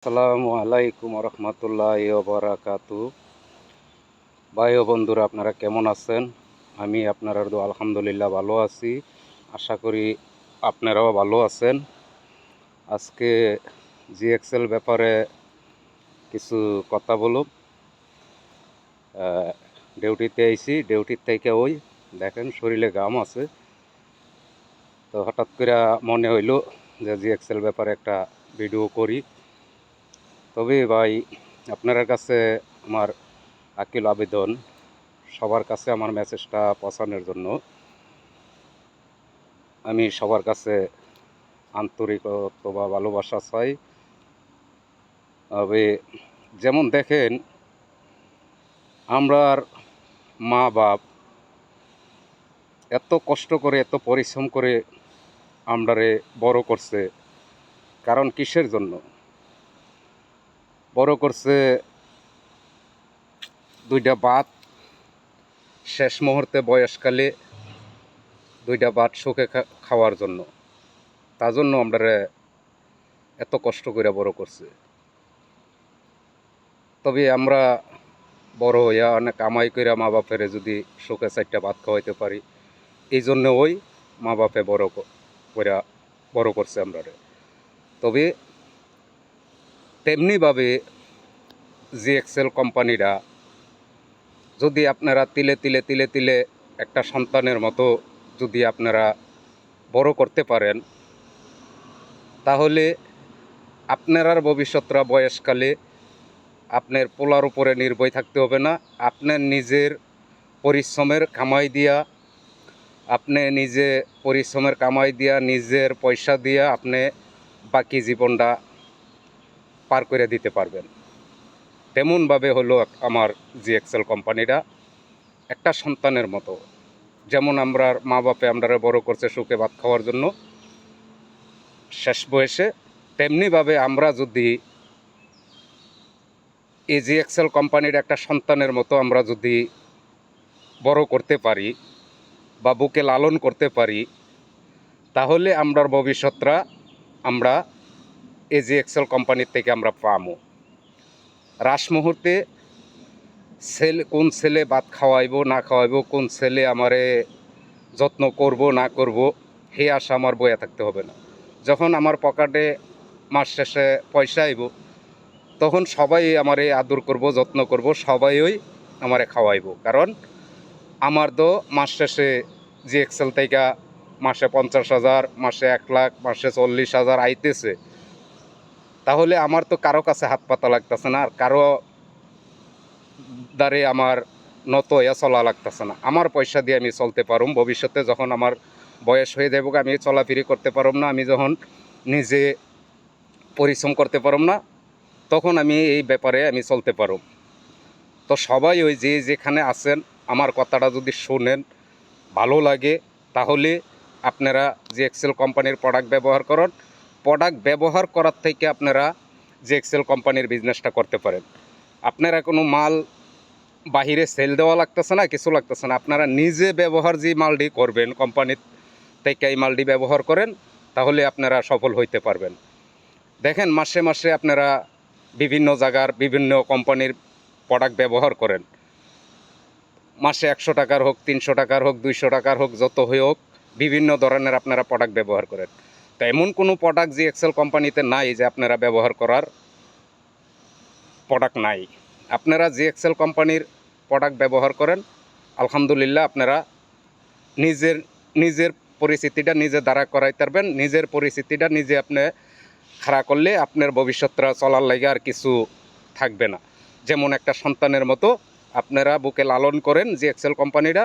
আসসালামু আলাইকুম রহমতুল্লাহি ওয়া বারাকাতু। ভাই ও বন্ধুরা, আপনারা কেমন আছেন? আমি আপনারা আলহামদুলিল্লাহ ভালো আছি। আশা করি আপনারাও ভালো আছেন। আজকে জিএক্সএল ব্যাপারে কিছু কথা বলুন। ডিউটিতে আইছি, ডিউটির থেকে ওই দেখেন শরীরে ঘাম আছে, তো হঠাৎ করে মনে হইল যে জিএক্সএল ব্যাপারে একটা ভিডিও করি। তবে ভাই, আপনার কাছে আমার আকিল আবেদন, সবার কাছে আমার মেসেজটা পৌঁছানোর জন্য আমি সবার কাছে আন্তরিকতা বা ভালোবাসা চাই। তবে যেমন দেখেন, আমরার মা বাপ এত কষ্ট করে এত পরিশ্রম করে আমরারে বড় করছে, কারণ কিসের জন্য বড় করছে? দুইটা ভাত শেষ মুহূর্তে বয়সকালে দুইটা ভাত সুখে খাওয়ার জন্য, তার জন্য আমরারে এত কষ্ট করে বড় করছে। তবে আমরা বড় হইয়া অনেক কামাই করে মা বাপের যদি সুখে চারটা ভাত খাওয়াইতে পারি, এই জন্য ওই মা বাপে বড় করছে আমরারে। তবে তেমনিভাবে জিএক্সএল কোম্পানিরা যদি আপনারা তিলে তিলে তিলে তিলে একটা সন্তানের মতো যদি আপনারা বড় করতে পারেন, তাহলে আপনার ভবিষ্যৎরা বয়সকালে আপনার পোলার উপরে নির্ভর থাকতে হবে না। আপনার নিজের পরিশ্রমের কামাই দিয়া, আপনি নিজে পরিশ্রমের কামাই দিয়া নিজের পয়সা দিয়া আপনি বাকি জীবনটা পার করে দিতে পারবেন। তেমনভাবে হলো আমার জিএক্সএল কোম্পানিটা একটা সন্তানের মতো। যেমন আমরা মা বাপে আমরা বড় করছে সুখে ভাত খাওয়ার জন্য শেষ বয়সে, তেমনিভাবে আমরা যদি এই জিএক্সএল কোম্পানির একটা সন্তানের মতো আমরা যদি বড় করতে পারি বা বুকে লালন করতে পারি, তাহলে আমরার ভবিষ্যৎরা আমরা এই জিএক্সএল কোম্পানির থেকে আমরা পামো। রাস মুহূর্তে কোন ছেলে ভাত খাওয়াইব না খাওয়াইব, কোন ছেলে আমারে যত্ন করব না করব, হে আশা আমার বয়ে থাকতে হবে না। যখন আমার পকেটে মাস শেষে পয়সা আইব, তখন সবাই আমারে আদর করব, যত্ন করব, সবাই আমারে খাওয়াইব। কারণ আমার তো মাস শেষে জিএক্সএল থেকে মাসে 50,000, মাসে 1 লাখ, মাসে 40,000 আইতেছে। তাহলে আমার তো কারো কাছে হাত পাতা লাগতেছে না, আর কারো দ্বারে আমার নত হইয়া চলা লাগতেছে না। আমার পয়সা দিয়ে আমি চলতে পারুম। ভবিষ্যতে যখন আমার বয়স হয়ে যাবো, আমি চলাফিরি করতে পারুম না, আমি যখন নিজে পরিশ্রম করতে পারুম না, তখন আমি এই ব্যাপারে আমি চলতে পারুম। তো সবাই যে যেখানে আছেন, আমার কথাটা যদি শোনেন, ভালো লাগে, তাহলে আপনারা জিএক্সএল কোম্পানির প্রোডাক্ট ব্যবহার করুন। প্রোডাক্ট ব্যবহার করার থেকে আপনারা জিএক্সএল কোম্পানির বিজনেসটা করতে পারেন। আপনারা কোনো মাল বাহিরে সেল দেওয়া লাগতেছে না, কিছু লাগতেছে না। আপনারা নিজে ব্যবহার যে মালটি করবেন, কোম্পানির থেকে এই মালটি ব্যবহার করেন, তাহলে আপনারা সফল হইতে পারবেন। দেখেন, মাসে মাসে আপনারা বিভিন্ন জায়গার বিভিন্ন কোম্পানির প্রোডাক্ট ব্যবহার করেন, মাসে 100 টাকার হোক, 300 টাকার হোক, 200 টাকার হোক, যত হোক, বিভিন্ন ধরনের আপনারা প্রোডাক্ট ব্যবহার করেন। তো এমন কোনো প্রোডাক্ট জিএক্সএল কোম্পানিতে নাই যে আপনারা ব্যবহার করার প্রোডাক্ট নাই। আপনারা জিএক্সএল কোম্পানির প্রোডাক্ট ব্যবহার করেন, আলহামদুলিল্লাহ আপনারা নিজের নিজের পরিস্থিতিটা নিজে দাঁড়া করাইতে পারবেন। নিজের পরিস্থিতিটা নিজে আপনি খাড়া করলে আপনার ভবিষ্যৎটা চলার লাগে আর কিছু থাকবে না। যেমন একটা সন্তানের মতো আপনারা বুকে লালন করেন জিএক্সএল কোম্পানিটা,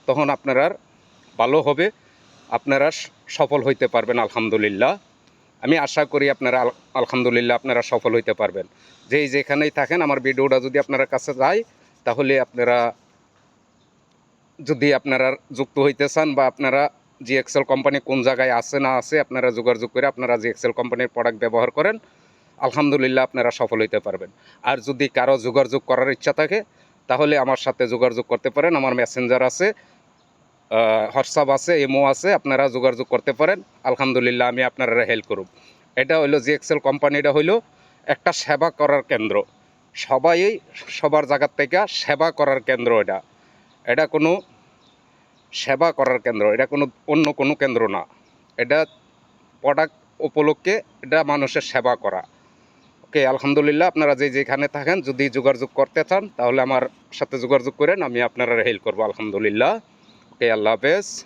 তখন আপনারা ভালো হবে, আপনারা সফল হইতে পারবেন আলহামদুলিল্লাহ। আমি আশা করি আপনারা আলহামদুলিল্লাহ আপনারা সফল হইতে পারবেন। যেখানেই থাকেন, আমার ভিডিওটা যদি আপনার কাছে যায়, তাহলে আপনারা যদি আপনারা যুক্ত হইতে চান বা আপনারা জিএক্সএল কোম্পানি কোন জায়গায় আছে না আছে, আপনারা যোগাযোগ করে আপনারা জিএক্সএল কোম্পানির প্রোডাক্ট ব্যবহার করেন, আলহামদুলিল্লাহ আপনারা সফল হইতে পারবেন। আর যদি কারো যোগাযোগ করার ইচ্ছা থাকে, তাহলে আমার সাথে যোগাযোগ করতে পারেন। আমার মেসেঞ্জার আছে, হোয়াটসঅ্যাপ আছে, ইমো আছে, আপনারা যোগাযোগ করতে পারেন। আলহামদুলিল্লাহ আমি আপনারা হেল্প করব। এটা হইলো জিএক্সএল কোম্পানিটা হইলো একটা সেবা করার কেন্দ্র। সবাই সবার জায়গার থেকে সেবা করার কেন্দ্র এটা। এটা কোনো সেবা করার কেন্দ্র, এটা কোনো অন্য কোনো কেন্দ্র না। এটা প্রোডাক্ট উপলক্ষে এটা মানুষের সেবা করা। ওকে, আলহামদুলিল্লাহ। আপনারা যেখানে থাকেন যদি যোগাযোগ করতে চান তাহলে আমার সাথে যোগাযোগ করেন, আমি আপনারা হেল্প করবো। আলহামদুলিল্লাহ। ওকে, আল্লাহ হাফেজ।